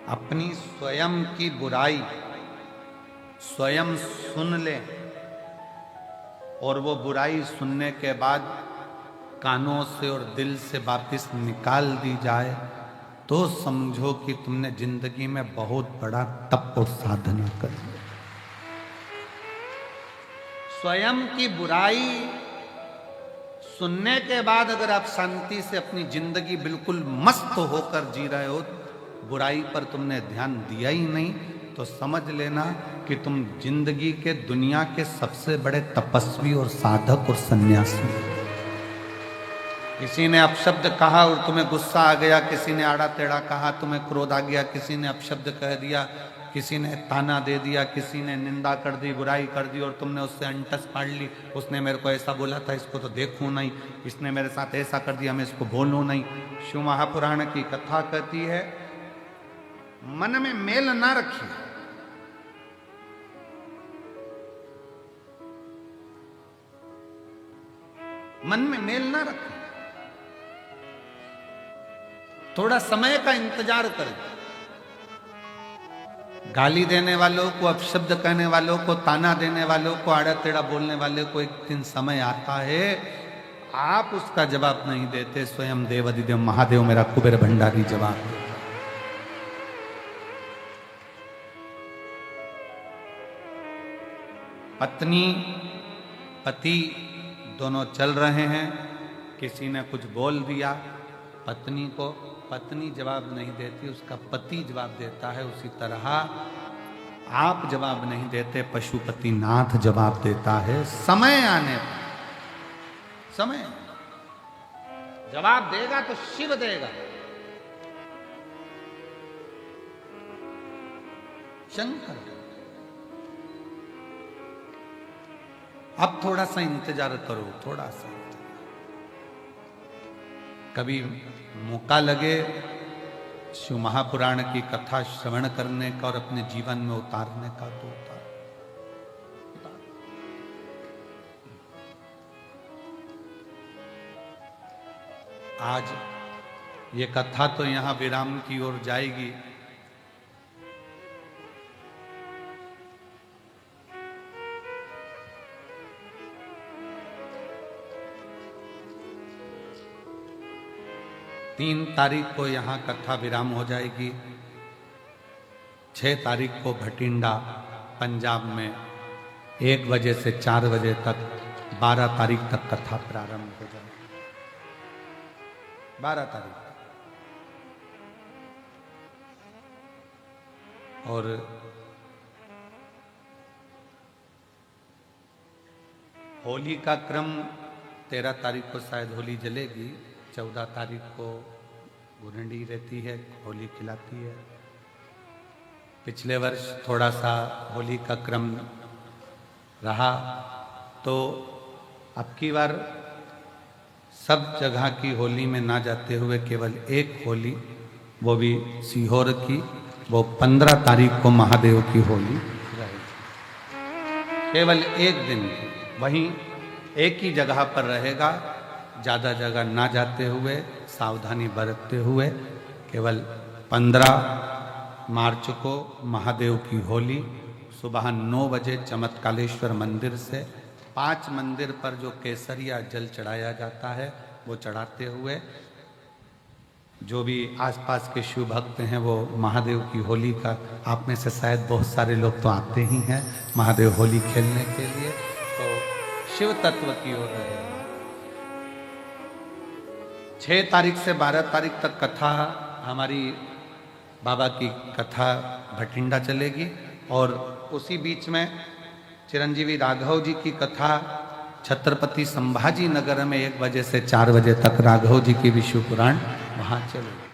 अपनी स्वयं की बुराई स्वयं सुन ले और वो बुराई सुनने के बाद कानों से और दिल से वापस निकाल दी जाए तो समझो कि तुमने जिंदगी में बहुत बड़ा तप और साधना कर ली। स्वयं की बुराई सुनने के बाद अगर आप शांति से अपनी जिंदगी बिल्कुल मस्त होकर जी रहे हो, बुराई पर तुमने ध्यान दिया ही नहीं, तो समझ लेना कि तुम जिंदगी के दुनिया के सबसे बड़े तपस्वी और साधक और सन्यासी। किसी ने अपशब्द कहा और तुम्हें गुस्सा आ गया, किसी ने आड़ा टेढ़ा कहा, तुम्हें क्रोध आ गया, किसी ने अपशब्द कह दिया, किसी ने ताना दे दिया, किसी ने निंदा कर दी, बुराई कर दी और तुमने उससे अंटस फाड़ ली। उसने मेरे को ऐसा बोला था, इसको तो देखूं नहीं, इसने मेरे साथ ऐसा कर दिया, मैं इसको बोलूं नहीं। शिव महापुराण की कथा कहती है, मन में मेल ना रखिए, मन में मेल ना रखिए, थोड़ा समय का इंतजार करें। गाली देने वालों को, अपशब्द कहने वालों को, ताना देने वालों को, आड़ा टेढ़ा बोलने वाले को एक दिन समय आता है, आप उसका जवाब नहीं देते, स्वयं देवाधिदेव महादेव मेरा कुबेर भंडारी जवाब देता। पत्नी पति दोनों चल रहे हैं, किसी ने कुछ बोल दिया पत्नी को, पत्नी जवाब नहीं देती, उसका पति जवाब देता है। उसी तरह आप जवाब नहीं देते, पशुपति नाथ जवाब देता है। समय आने पर, समय जवाब देगा तो शिव देगा, शंकर। अब थोड़ा सा इंतजार करो, थोड़ा सा कभी मौका लगे शिव महापुराण की कथा श्रवण करने का और अपने जीवन में उतारने का तो उतार। आज ये कथा तो यहां विराम की ओर जाएगी, तीन तारीख को यहाँ कथा विराम हो जाएगी। 6 तारीख को भटिंडा पंजाब में 1 बजे से 4 बजे तक, 12 तारीख तक कथा प्रारंभ हो जाएगी। 12 तारीख और होली का क्रम 13 तारीख को शायद होली जलेगी, 14 तारीख को गुरंडी रहती है, होली खिलाती है। पिछले वर्ष थोड़ा सा होली का क्रम रहा, तो अब की बार सब जगह की होली में ना जाते हुए केवल एक होली, वो भी सीहोर की, वो 15 तारीख को महादेव की होली रहेगी। केवल एक दिन वहीं एक ही जगह पर रहेगा, ज़्यादा जगह ना जाते हुए, सावधानी बरतते हुए, केवल 15 मार्च को महादेव की होली सुबह 9 बजे चमत्कालेश्वर मंदिर से 5 मंदिर पर जो केसरिया जल चढ़ाया जाता है वो चढ़ाते हुए, जो भी आसपास के शिव भक्त हैं वो महादेव की होली का, आप में से शायद बहुत सारे लोग तो आते ही हैं महादेव होली खेलने के लिए, तो शिव तत्व की ओर रहेगा। 6 तारीख से 12 तारीख तक कथा, हमारी बाबा की कथा भटिंडा चलेगी, और उसी बीच में चिरंजीवी राघव जी की कथा छत्रपति संभाजी नगर में 1 बजे से 4 बजे तक राघव जी की विष्णु पुराण वहाँ चलेगी।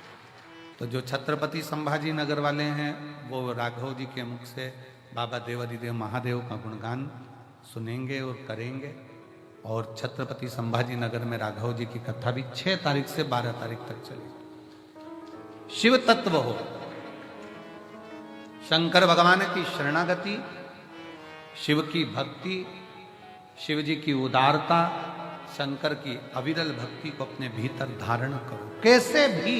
तो जो छत्रपति संभाजी नगर वाले हैं वो राघव जी के मुख से बाबा देवाधिदेव महादेव का गुणगान सुनेंगे और करेंगे, और छत्रपति संभाजी नगर में राघव जी की कथा भी 6 तारीख से 12 तारीख तक चलेगी। शिव तत्व हो, शंकर भगवान की शरणागति, शिव की भक्ति, शिव जी की उदारता, शंकर की अविरल भक्ति को अपने भीतर धारण करो। कैसे भी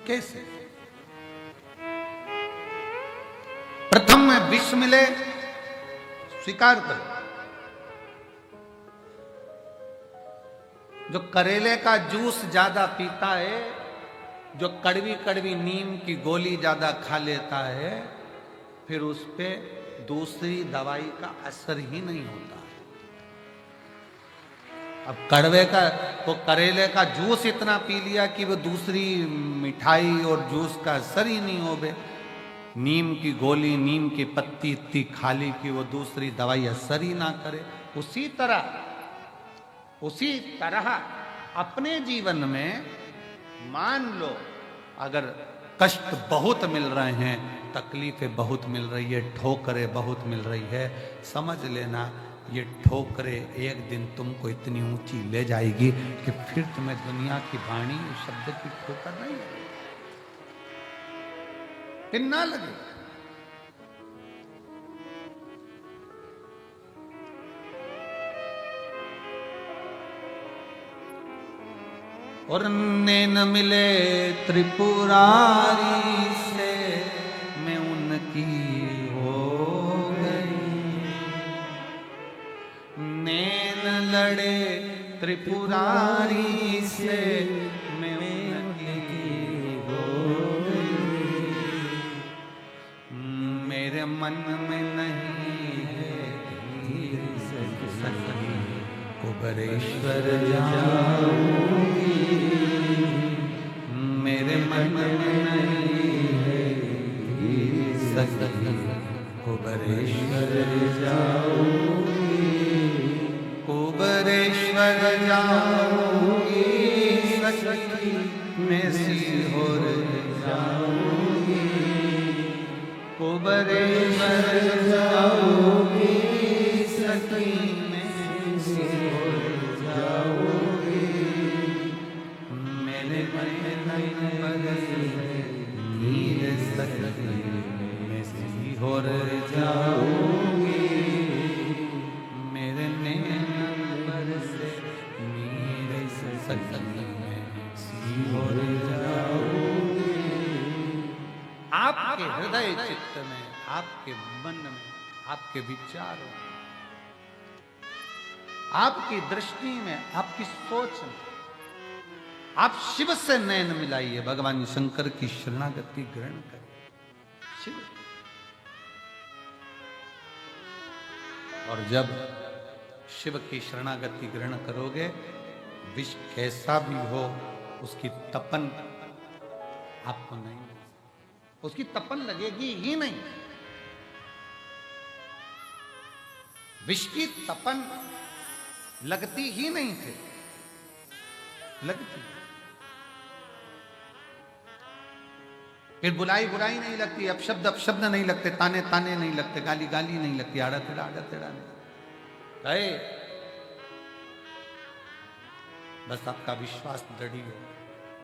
कैसे? प्रथम में विष मिले, स्वीकार करो। जो करेले का जूस ज्यादा पीता है, जो कड़वी कड़वी नीम की गोली ज्यादा खा लेता है, फिर उस पे दूसरी दवाई का असर ही नहीं होता है। अब कड़वे का, वो करेले का जूस इतना पी लिया कि वो दूसरी मिठाई और जूस का असर ही नहीं हो बे। नीम की गोली, नीम की पत्ती इतनी खाली कि वो दूसरी दवाई असर ही ना करे। उसी तरह अपने जीवन में मान लो, अगर कष्ट बहुत मिल रहे हैं, तकलीफें बहुत मिल रही है, ठोकरें बहुत मिल रही है, समझ लेना ये ठोकरें एक दिन तुमको इतनी ऊंची ले जाएगी कि फिर तुम्हें दुनिया की वाणी शब्द की ठोकर नहीं लगेगी, फिर ना लगे। और नैन मिले त्रिपुरारी से, मैं उनकी हो गई। नैन लड़े त्रिपुरारी से, मैं उनकी हो गई। मेरे मन में नहीं है धीर सखी, कुबरेश्वर जाऊंगी। मेरे मन में नहीं है धीर सखी, कुबरेश्वर जाऊंगी। कुबरेश्वर जाऊंगी सखी, मैं सीहोर जाऊंगी। कुबरेश्वर जाऊंगी सखी, मैं सीहोर जाऊंगी। मेरे मन में नहीं है नीर सखी, मैं सीहोर जाऊंगी। मेरे नैन बरसे नीर सखी, मैं सीहोर जाऊंगी। आपके हृदय चित्त में, आपके मन में, आपके विचारों में, आपकी दृष्टि में, आपकी सोच में आप शिव से नयन मिलाइए, भगवान शंकर की शरणागति ग्रहण करिए। शिव, और जब शिव की शरणागति ग्रहण करोगे, विष कैसा भी हो उसकी तपन आपको नहीं, उसकी तपन लगेगी ही नहीं। विष की तपन लगती ही नहीं थे, लगती। फिर बुलाई बुराई नहीं लगती, अपशब्द नहीं लगते, ताने ताने नहीं लगते, गाली गाली नहीं लगती, आड़ा टेढ़ा नहीं गए। बस आपका विश्वास दृढ़ हो।